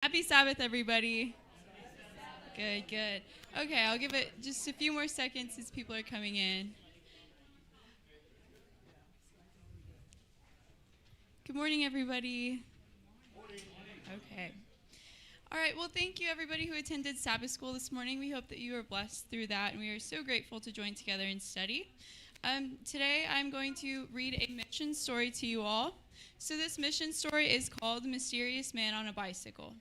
Happy Sabbath, everybody. Good, good. Okay, I'll give it just a few more seconds as people are coming in. Good morning, everybody. Okay. All right, well, thank you, everybody who attended Sabbath school this morning. We hope that you were blessed through that, and we are so grateful to join together and study. Today, I'm going to read a mission story to you all. So this mission story is called The Mysterious Man on a Bicycle.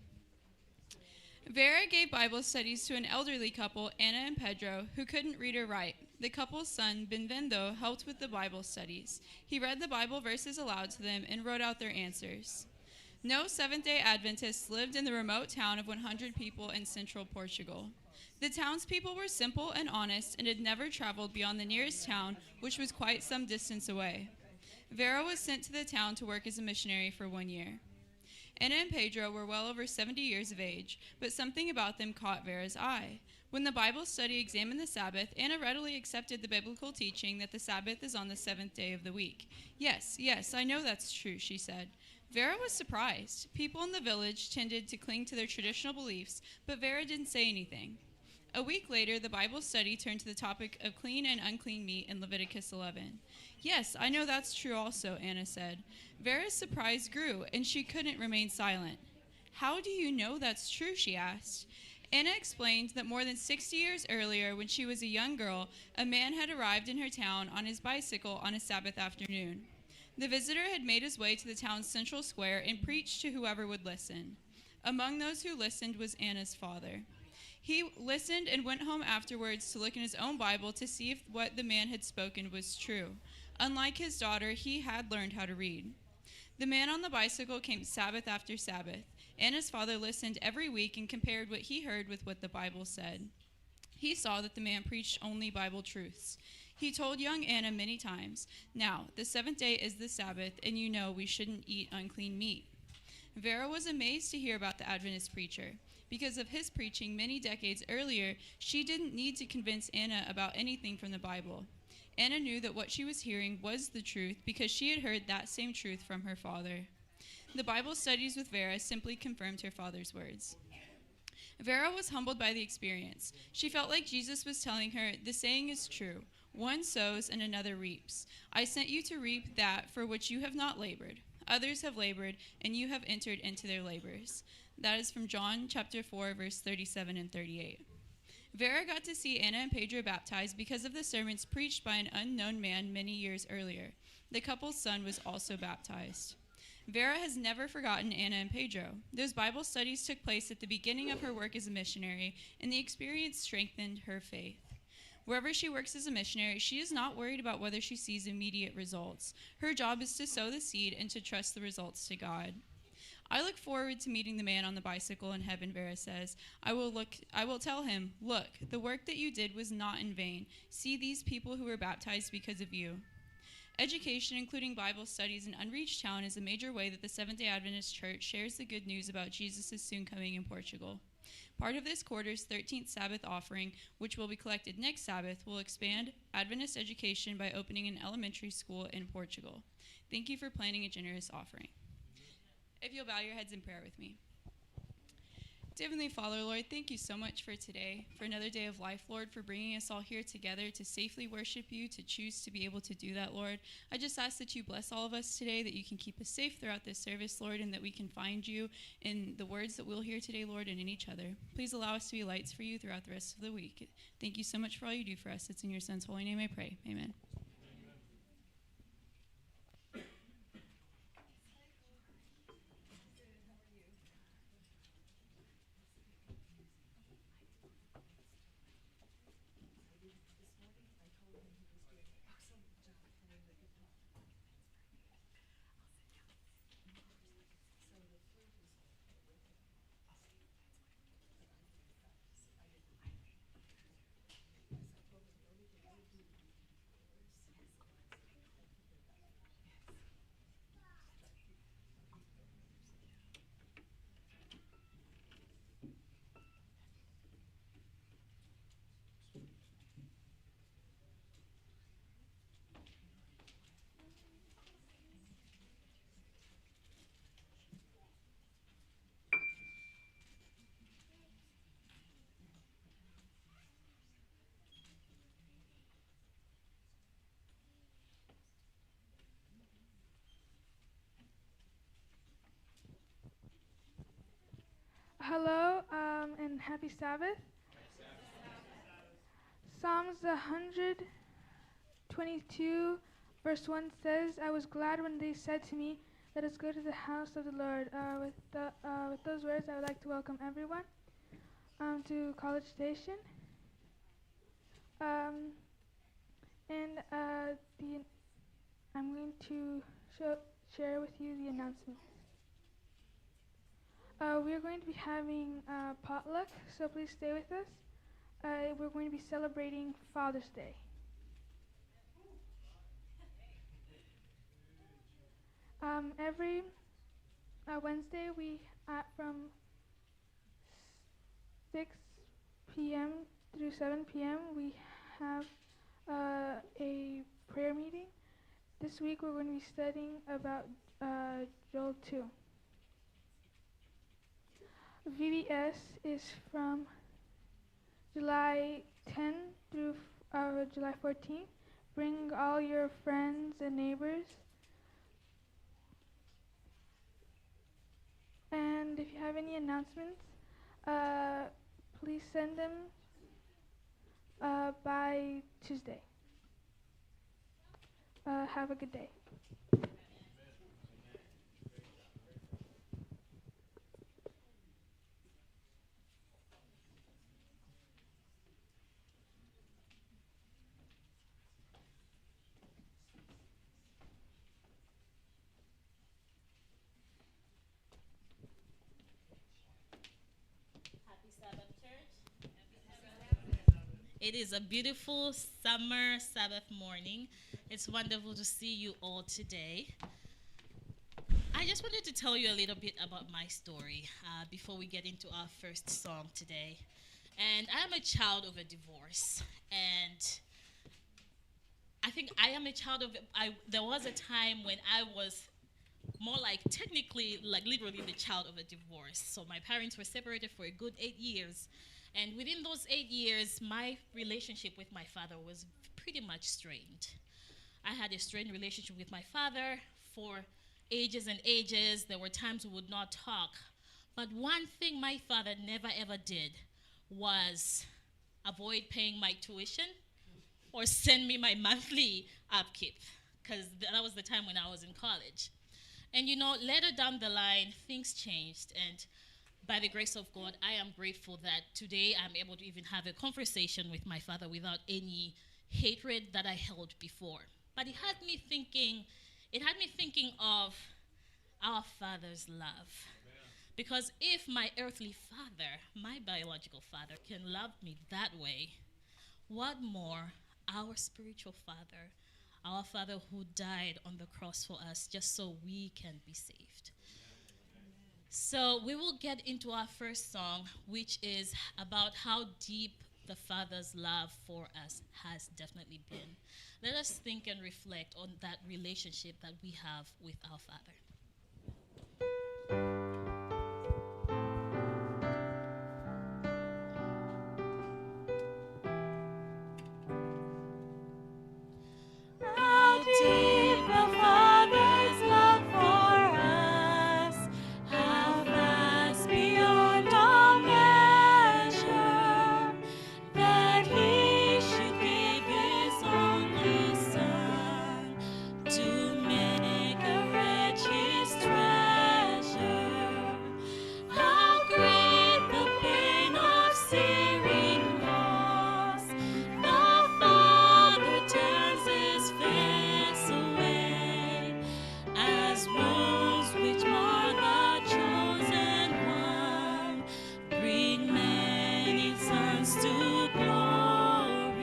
Vera gave Bible studies to an elderly couple, Anna and Pedro, who couldn't read or write. The couple's son, Benvendo, helped with the Bible studies. He read the Bible verses aloud to them and wrote out their answers. No Seventh-day Adventists lived in the remote town of 100 people in central Portugal. The townspeople were simple and honest and had never traveled beyond the nearest town, which was quite some distance away. Vera was sent to the town to work as a missionary for 1 year. Anna and Pedro were well over 70 years of age, but something about them caught Vera's eye. When the Bible study examined the Sabbath, Anna readily accepted the biblical teaching that the Sabbath is on the seventh day of the week. Yes, I know that's true, she said. Vera was surprised. People in the village tended to cling to their traditional beliefs, but Vera didn't say anything. A week later, the Bible study turned to the topic of clean and unclean meat in Leviticus 11. Yes, I know that's true also, Anna said. Vera's surprise grew, and she couldn't remain silent. How do you know that's true, she asked. Anna explained that more than 60 years earlier, when she was a young girl, a man had arrived in her town on his bicycle on a Sabbath afternoon. The visitor had made his way to the town's central square and preached to whoever would listen. Among those who listened was Anna's father. He listened and went home afterwards to look in his own Bible to see if what the man had spoken was true. Unlike his daughter, he had learned how to read. The man on the bicycle came Sabbath after Sabbath. Anna's father listened every week and compared what he heard with what the Bible said. He saw that the man preached only Bible truths. He told young Anna many times, "Now, the seventh day is the Sabbath, and you know we shouldn't eat unclean meat." Vera was amazed to hear about the Adventist preacher. Because of his preaching many decades earlier, she didn't need to convince Anna about anything from the Bible. Anna knew that what she was hearing was the truth because she had heard that same truth from her father. The Bible studies with Vera simply confirmed her father's words. Vera was humbled by the experience. She felt like Jesus was telling her, the saying is true, one sows and another reaps. I sent you to reap that for which you have not labored. Others have labored, and you have entered into their labors. That is from John chapter 4, verse 37 and 38. Vera got to see Anna and Pedro baptized because of the sermons preached by an unknown man many years earlier. The couple's son was also baptized. Vera has never forgotten Anna and Pedro. Those Bible studies took place at the beginning of her work as a missionary, and the experience strengthened her faith. Wherever she works as a missionary, she is not worried about whether she sees immediate results. Her job is to sow the seed and to trust the results to God. I look forward to meeting the man on the bicycle in heaven, Vera says. I will tell him, look, the work that you did was not in vain. See these people who were baptized because of you. Education, including Bible studies in unreached town, is a major way that the Seventh-day Adventist Church shares the good news about Jesus' soon coming in Portugal. Part of this quarter's 13th Sabbath offering, which will be collected next Sabbath, will expand Adventist education by opening an elementary school in Portugal. Thank you for planning a generous offering. If you'll bow your heads in prayer with me. Dear Heavenly Father, Lord, thank you so much for today, for another day of life, Lord, for bringing us all here together to safely worship you, to choose to be able to do that, Lord. I just ask that you bless all of us today, that you can keep us safe throughout this service, Lord, and that we can find you in the words that we'll hear today, Lord, and in each other. Please allow us to be lights for you throughout the rest of the week. Thank you so much for all you do for us. It's in your Son's holy name I pray. Amen. Hello and happy Sabbath. Psalms 122, verse 1 says, I was glad when they said to me, let us go to the house of the Lord. With those words, I would like to welcome everyone to College Station. I'm going to share with you the announcements. We are going to be having potluck, so please stay with us. We're going to be celebrating Father's Day. Every Wednesday, from 6 p.m. through 7 p.m., we have a prayer meeting. This week, we're going to be studying about Joel 2. VBS is from July 10 through July 14. Bring all your friends and neighbors. And if you have any announcements, please send them by Tuesday. Have a good day. Happy Sabbath, church. It is a beautiful summer Sabbath morning. It's wonderful to see you all today. I just wanted to tell you a little bit about my story before we get into our first song today. And I am a child of a divorce. And I think I am a child of, there was a time when I was more like technically, like literally the child of a divorce. So my parents were separated for a good 8 years. And within those 8 years, my relationship with my father was pretty much strained. I had a strained relationship with my father for ages and ages. There were times we would not talk. But one thing my father never ever did was avoid paying my tuition or send me my monthly upkeep, because that was the time when I was in college. And you know, later down the line, things changed, and by the grace of God, I am grateful that today I'm able to even have a conversation with my father without any hatred that I held before. But it had me thinking of our Father's love. Because if my earthly father, my biological father, can love me that way, what more our spiritual Father, our Father who died on the cross for us just so we can be saved. So we will get into our first song, which is about how deep the Father's love for us has definitely been. Let us think and reflect on that relationship that we have with our Father. How deep the Father's love for us, how vast beyond all measure, that He should give His only Son to make a wretch His treasure. How great the pain of searing loss! The Father turns His face away, as wounds which mar the chosen one bring many sons to glory.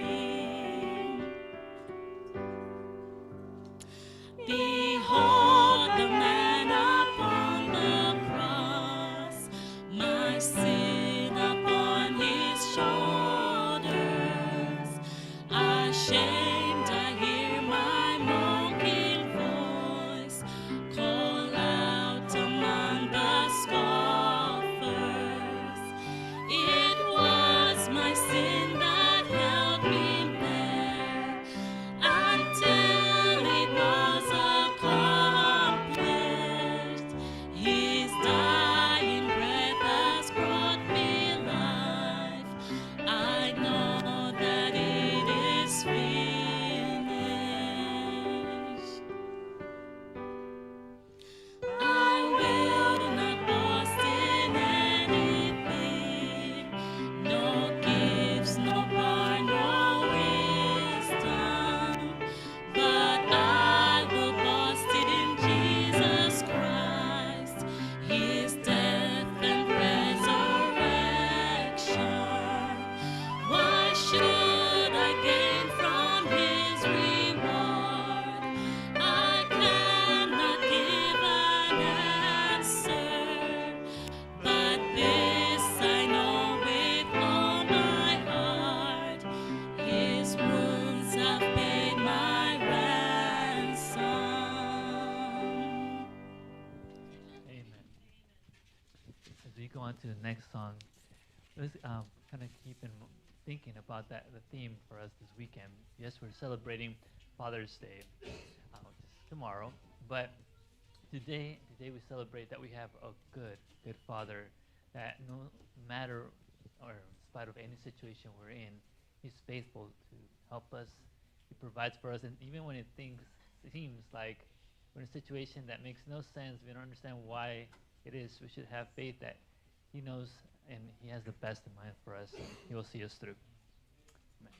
Behold the man upon the cross, my sin upon His shoulders. Ashamed, I hear my mocking voice call out among the scoffers. It was my sin that held me there until it was accomplished. His dying breath has brought go on to the next song, let's kind of keep thinking about the theme for us this weekend. Yes, we're celebrating Father's Day, which is tomorrow, but today we celebrate that we have a good Father that no matter or in spite of any situation we're in, He's faithful to help us. He provides for us, and even when seems like we're in a situation that makes no sense, we don't understand why it is, we should have faith that He knows and He has the best in mind for us. He will see us through. Amen.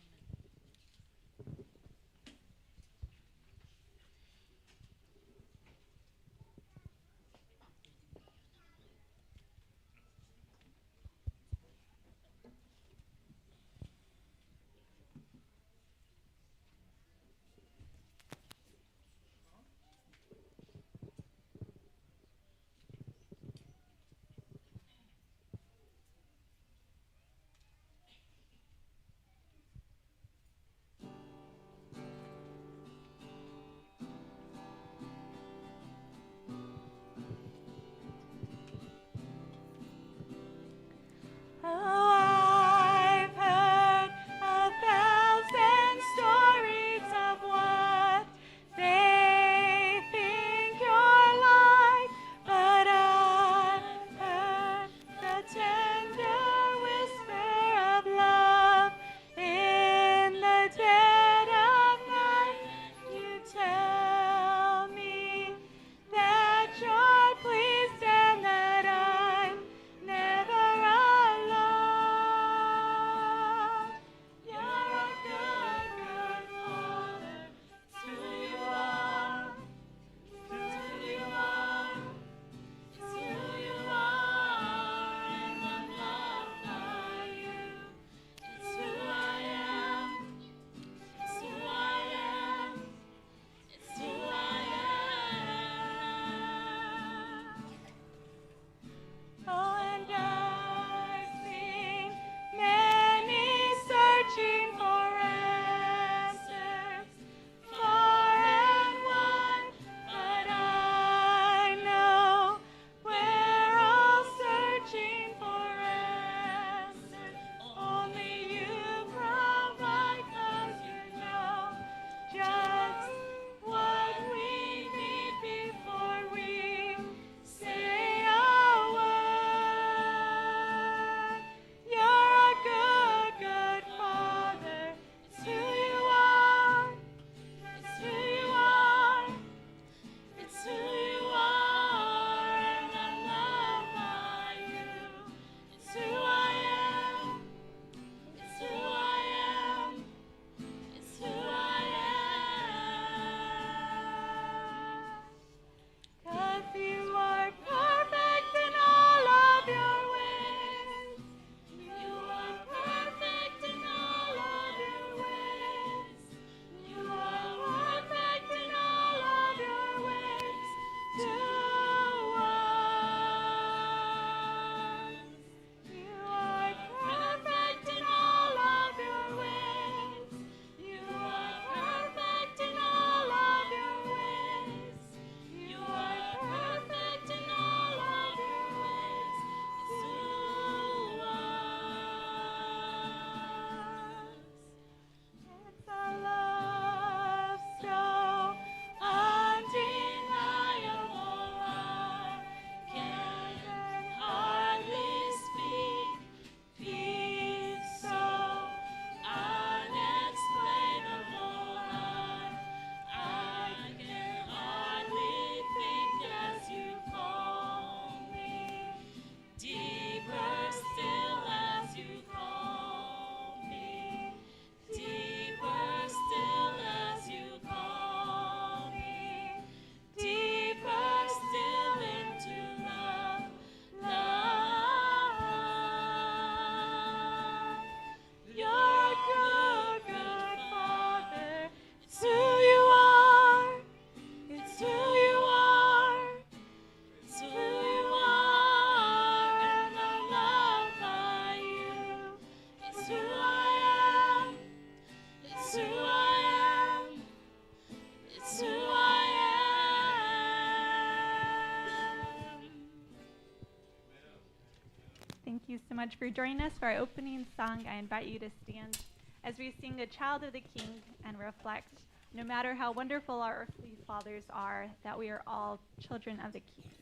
Pleased and that I'm never alone. Thank you so much for joining us for our opening song. I invite you to stand as we sing A Child of the King and reflect, no matter how wonderful our earthly fathers are, that we are all children of the King.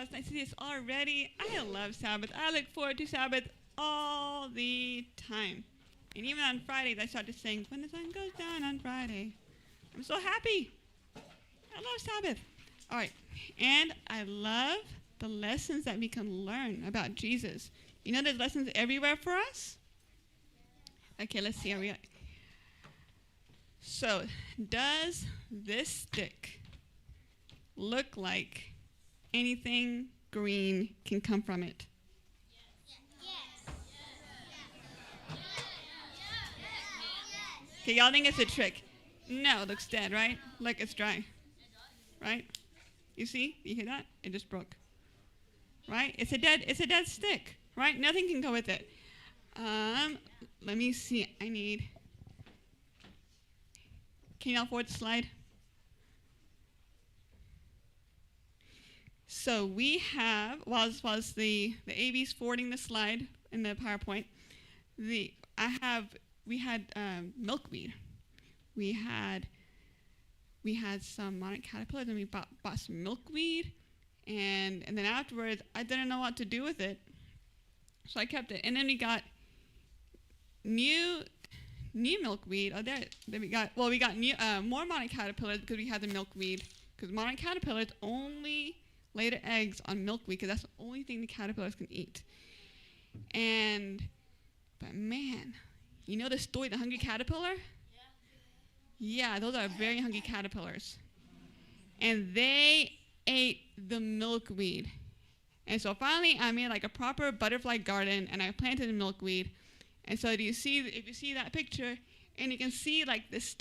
it's nice to see us already. I love Sabbath. I look forward to Sabbath all the time. And even on Fridays, I start to sing, when the sun goes down on Friday. I'm so happy. I love Sabbath. All right. And I love the lessons that we can learn about Jesus. You know there's lessons everywhere for us? Okay, let's see. So, does this stick look like anything green can come from it? Okay, y'all think it's a trick. No, it looks dead, right? Like it's dry. Right? You see? You hear that? It just broke. Right? It's a dead stick. Right? Nothing can go with it. Let me see. Can y'all forward the slide? So we have, while the AV's forwarding the slide in the PowerPoint, we had milkweed. We had some monarch caterpillars, and we bought some milkweed, and then afterwards I didn't know what to do with it, so I kept it. And then we got new milkweed. We got new more monarch caterpillars because we had the milkweed. Because monarch caterpillars only lay their eggs on milkweed because that's the only thing the caterpillars can eat. But man, you know the story, The Hungry Caterpillar? Yeah, those are very hungry caterpillars. And they ate the milkweed. And so finally I made like a proper butterfly garden, and I planted the milkweed. And so if you see that picture, and you can see like the stem